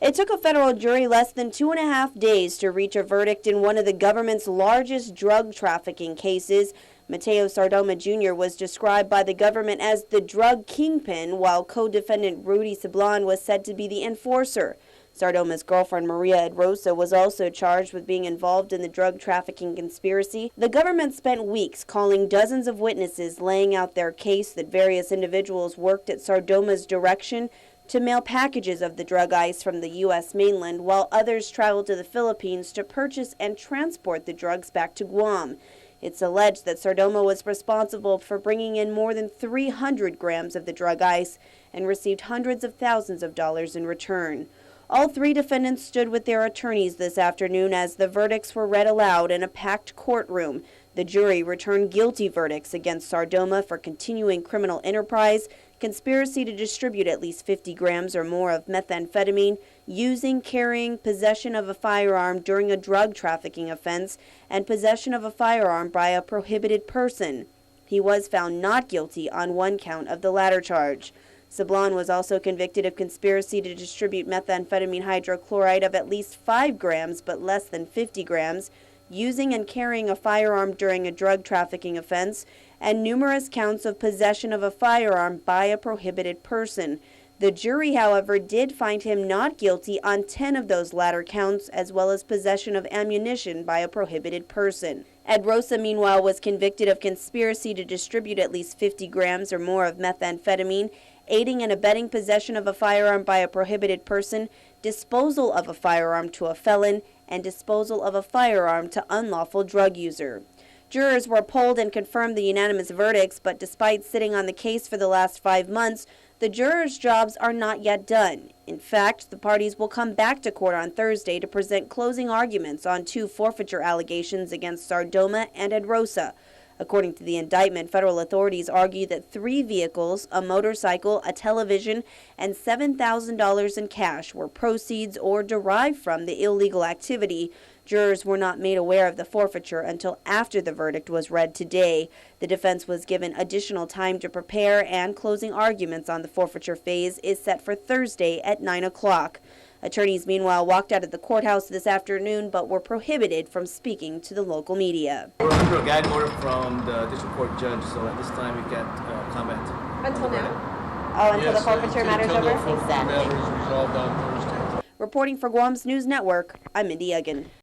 It took a federal jury less than 2.5 days to reach a verdict in one of the government's largest drug trafficking cases. Mateo Sardoma Jr. was described by the government as the drug kingpin, while co-defendant Rudy Sablan was said to be the enforcer. Sardoma's girlfriend Maria Edrosa was also charged with being involved in the drug trafficking conspiracy. The government spent weeks calling dozens of witnesses, laying out their case that various individuals worked at Sardoma's direction to mail packages of the drug ice from the U.S. mainland, while others traveled to the Philippines to purchase and transport the drugs back to Guam. It's alleged that Sardoma was responsible for bringing in more than 300 grams of the drug ice and received hundreds of thousands of dollars in return. All three defendants stood with their attorneys this afternoon as the verdicts were read aloud in a packed courtroom. The jury returned guilty verdicts against Sardoma for continuing criminal enterprise, conspiracy to distribute at least 50 grams or more of methamphetamine, using, carrying, possession of a firearm during a drug trafficking offense, and possession of a firearm by a prohibited person. He was found not guilty on one count of the latter charge. Sablan was also convicted of conspiracy to distribute methamphetamine hydrochloride of at least 5 grams but less than 50 grams, using and carrying a firearm during a drug trafficking offense, and numerous counts of possession of a firearm by a prohibited person. The jury, however, did find him not guilty on 10 of those latter counts, as well as possession of ammunition by a prohibited person. Edrosa, meanwhile, was convicted of conspiracy to distribute at least 50 grams or more of methamphetamine, aiding and abetting possession of a firearm by a prohibited person, disposal of a firearm to a felon, and disposal of a firearm to unlawful drug user. Jurors were polled and confirmed the unanimous verdicts, but despite sitting on the case for the last 5 months, the jurors' jobs are not yet done. In fact, the parties will come back to court on Thursday to present closing arguments on 2 forfeiture allegations against Sardoma and Edrosa. According to the indictment, federal authorities argue that 3 vehicles, a motorcycle, a television, and $7,000 in cash were proceeds or derived from the illegal activity. Jurors were not made aware of the forfeiture until after the verdict was read today. The defense was given additional time to prepare, and closing arguments on the forfeiture phase is set for Thursday at 9 o'clock. Attorneys, meanwhile, walked out of the courthouse this afternoon but were prohibited from speaking to the local media. We're under a gag order from the district court judge, so at this time we can't comment. Until now? Oh, until the forfeiture matter's over? Exactly. Reporting for Guam's News Network, I'm Mindy Egan.